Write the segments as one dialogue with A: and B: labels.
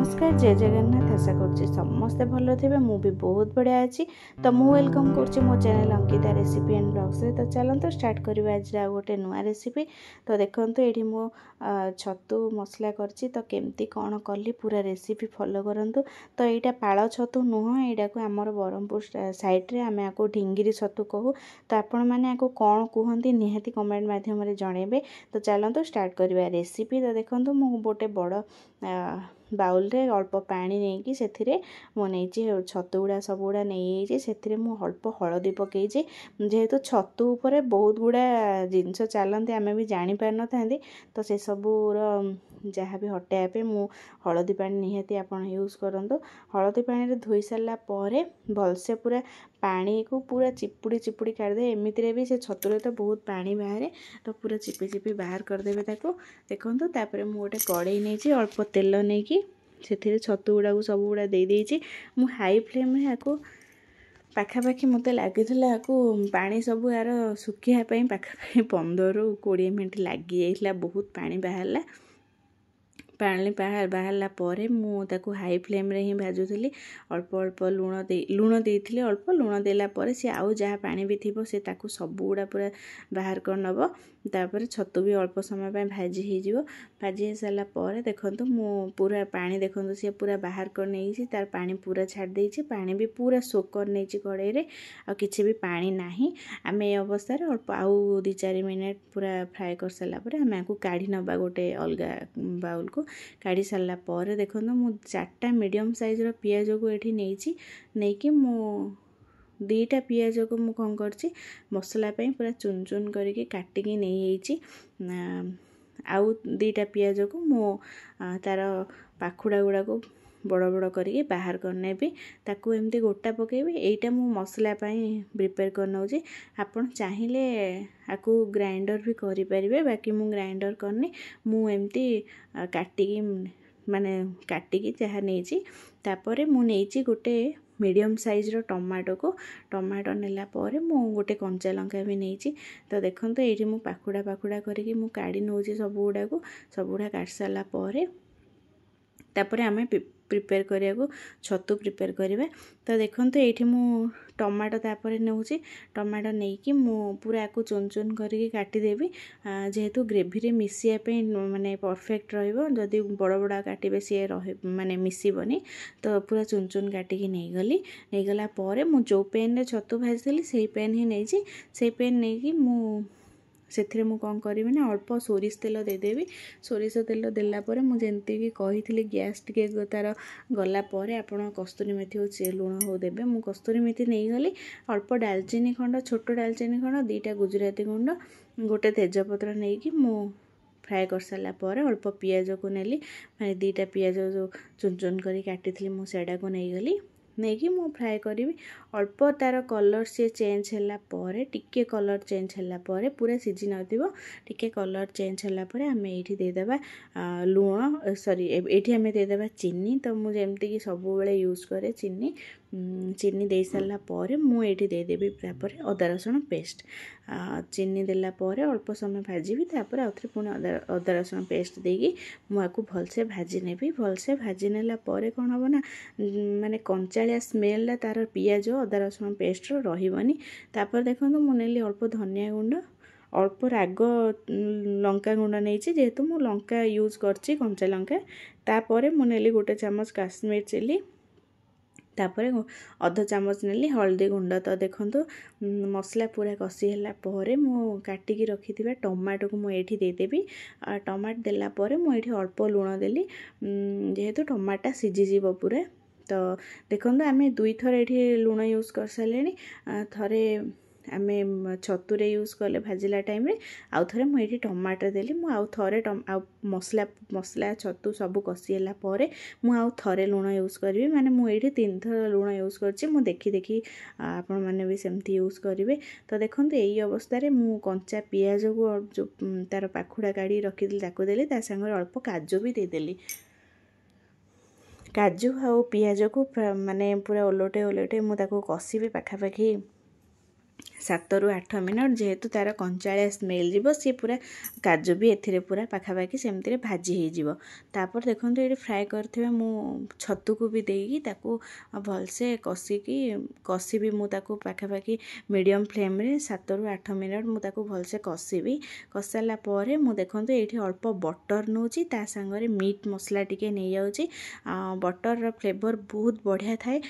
A: नमस्कार जय जगन्नाथ आशा करुच्ची समस्ते भल थे भी बहुत बढ़िया अच्छी तो मु वेलकम करुच्ची मो channel Ankita recipe and blogs रे। तो चलते स्टार्ट करवा आज गोटे नुआ रेसिपी। तो देखो ये मो छतु मसला करची तो केमती कौन कली पूरा रेसिपी फॉलो करंतु। तो यहाँ पाଳ छतु नुह यहाँ को आमर ब्रह्मपुर साइड्रे आम या ढिंगिरी छतु कहू। तो आपण मैंने कौन कहते निहाती कमेंट मध्यम जणेबे। तो चलते स्टार्ट करवा रेसिपी। तो देखो मु गोटे बड़ बाउल रे अल्प पानी नहीं कि से मुझे छतु गुड़ा सब गुड़ा नहीं से अल्प हलदी पकई जेहेतु छतु उपरे बहुत गुड़ा जिनस चलते आम भी जापार न था। तो से सबूर जहाँ भी हटाइबे मु हलदी पानी निहाती आपण यूज करंतु। हलदी पानी धोई सारा भलसे पूरा पानी को पूरा चिपुड़ी चिपुड़ी काढ़दे। एमितिरे भी से छतुरे तो बहुत पानी बाहर तो पूरा चिपी चिपी बाहर करदेवे ताको। देखो तापर मु गोटे कड़े नहीं अल्प तेल नहीं कि से छतु गुड़ा को सब गुड़ा दे देइछि। मु हाई फ्लेम रे याको पाखापाखि मत लगी पानी सब यार सुखापी पाखापाखि 15 ରୁ 20 मिनट लगी जाइला। बहुत पानी बाहरला। पानी बाहरला पर मुझे हाई फ्लेम रे ही भाजुली। अल्प अल्प लुण देइथिले अल्प लुण देला पर सी आउ जहाँ पानी भी थी से ताकू सब गुड़ा पूरा बाहर कर नब। तापर छतु भी अल्प समय पे भाजी हो सारा पर देखो मु पूरा पानी देखो सी पूरा बाहर कर नहीं तार पानी पूरा छाड़ देइछि। पानी भी पूरा सोक कर नहीं कड़े रे आ किछि भी पानी नाही। आम ए अवस्था अल्प आउ 2-4 मिनट पूरा फ्राए कर सारा पर आम आपको काढ़ी नबा गोटे अलग बाउल को। काढ़ी सारा पर देखो मु 4टा मीडियम साइज रो पियाज को ये नहीं कि मु 2टा पियाज को मु कौन करछि मसला पे पूरा चुन चुन करके काटिकी नहीं आउ 2टा पियाज को मु तार पाखुड़ा गुड़ा को बड़ बड़ करके बाहर करने भी ताकू एमती गोटा पकेबी। एटा मु मसला प्रिपेयर कर नौजी। आपण चाहिए आपको ग्राइंडर भी करि परिबे बाकी मु ग्राइंडर करनी मु एमती काटिकी माने काटिकी जहाँ नहीं तापर मु नहीं गोटे मीडियम साइज रो टमाटो नेला पर मु गोटे कंचा लंका भी नहीं। तो देखो ये मु पाखुड़ा करके मु काढ़ी नौची सब गुड़ा काट सारा पर तापर आम प्रिपेयर करिया को छतु प्रिपेयर करिबा। तो देखो ये मु टमाटो तापर नौची टमाटो नहीं कि मु पूरा को चुन चुन करके काटिदेवी जेहेतु ग्रेवी रे मिसिया पे माने परफेक्ट रहिबो। जदि बड़ बड़ काटिबे सी रहे माने मिसिबनी। तो पूरा चुन चुन काटिकी नहीं गला पर मु जो पैन रे छतु भाजली से पैन ही नहीं से पैन नहीं कि मु से मु कौन करी ना अल्प सोरिष तेल देदेवी। सोरिष तेल देलापर मुझे कही गैस टे तार गला आपण कस्तूरी मेथी हो लुण हो देवे। मु कस्तूरी मेथी नहीं गली अल्प डालचीनी खंड छोट डालचीनी खंड 2टा गुजराती गुंड गोटे तेजपत्र नहीं कि मु फ्राए कर सारा पर अल्प पियाज को नेली माने 2टा पियाज जो चुन चुन करी काटी थी मुझा को नहीं गली नहीं कि मु फ्राए करी अल्प तार कलर सी चेंज होला पर टिके कलर चेंज होला पर पूरा सीझी नथिबो टिके कलर चेंज होला पर आम ये देदेबा लुण सॉरी ये आम देदेबा चीनी। तो मुझे एमती कि सब बेले यूज करे चीनी दे सारा पर मुझे देदेवी तापर अदा रसुण पेस्ट चीनी देला पर अल्प समय भाजी तापर आउथरे पुणी अदा रसुण पेस्ट देगी मुझे भलसे भाजी नेबी। भलसे भाजी नेला पर कौन हम ना माने कंचालिया स्मेल तार पियाज अदा रसुण पेस्ट रही। तापर देखो मुझे अल्प धनिया गुंड अल्प राग लंका गुंड नहीं जेहेतु मु लंका यूज करची कंचा लंका। तापर मुझे गोटे चामच काश्मीर चिली तापर अध चामच नेली हल्दी गुंड। तो देखो मसला पूरा कषी है पर मु काटिकी रखी टमाटो को मुझे देदेवी। टमाटो देला पर मुझे अल्प लुण देली जेहेतु टमाटा सीझीज पूरा। तो देखो आम 2 थर ये लुण यूज कर सारे थरे आम छतुरे यूज कले भाजिला टाइम रे आउ थरे मुझे टमाटर देली मु आउ थरे मसला छतु सब कषीला पर मु आउ थरे लुण यूज करी माने मु ये 3 थर लुण यूज करछि। मु देखी आपण माने भी सेमती यूज करेंगे। तो देखो यही अवस्था मु कंचा पियाज को जो तार पाखुड़ा काढ़ी रखी ताकू देली ता संगे अल्प काजू भी देदेली। काजू आउ पियाज को माने पूरा ओलटे मुझे कषिबी पाखापाखि 7 ରୁ 8 ମିନିଟ୍ जेहेतु तार कंचालिया स्मेल जीव सी पूरा काजू भी एथिरे पूरा पाखापाखि सेमती भाजी हो तापर देखो ये फ्राए करथिबे मु छतु को भी देगी ताकू भलसे कषिबी मु ताकू पाखापाखि मीडियम फ्लेम रे 7 ରୁ 8 मिनिट मु ताकू भलसे कषिबी कषाला परे मु देखंतु एठी अल्प बटर नउची ता संगरे मीट मसला टिके नै जाउची बटर रो फ्लेवर बहुत बढ़िया थाए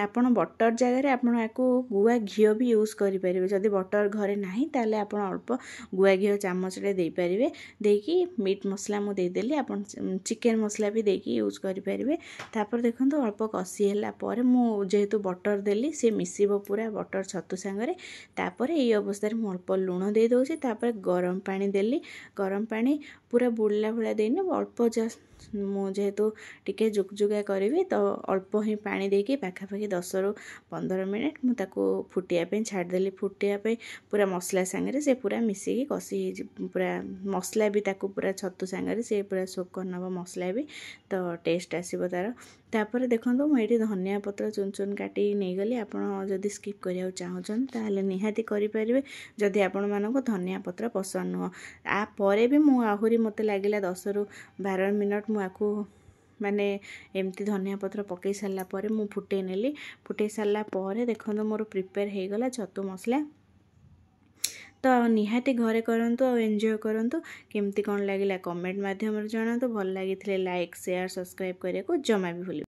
A: आपण बटर जगह रे आपण याकू गुआ घियो भी यूज करि परिबे जदि बटर घरे नाही ताले आपण अल्प गुआ घियो चामच रे दे परिबे देकी मीट मसला मु दे देली आपण चिकन मसला भी देकी यूज करि परिबे तापर देखंतु अल्प कषि होला परे मु जेहेतु बटर देली से मिसिबो पूरा बटर छतु संगरे तापर एई अवस्था रे मु अल्प लूण दे दोची तापर गरम पानी देली गरम पानी पूरा बुड़ला भला देनी अल्प जस्ट मु जेहेतु टिके जुगजुगा करी तो अल्प ही पानी देकी पाखापाखि 10 ରୁ 15 मिनिट मु ताको फुटिया पे छाड़देली फुटिया पे पूरा मसला सांगरे से पूरा मिसिकी कषि पूरा मसला भी ताको पूरा छतु सांगरे से पूरा सोक करनबो मसला भी तो टेस्ट आसीबो तार तापर देखंतु मु एठी धनिया पत्र चुन चुन काटी नै गली आपण जदी स्किप करिया चाहउछन ताले निहाती करि परिबे जदी आपण मानको धनिया पत्र पसंद न आ परे भी मु आहुरी मते लागिला 10 ରୁ 12 मिनिट मु आकू माने एमती धनिया पत्र पकई सारा पर मु फुटे नेली फुटे सारा पर देखो मोर प्रिपेयर हो गला छतु मसला तो निहाती घरे करंतु और एंजॉय करंतु केमती कौन लगिला कमेंट माध्यम जणातु भल लगी लाइक शेयर सब्सक्राइब करने को जमा भी भूल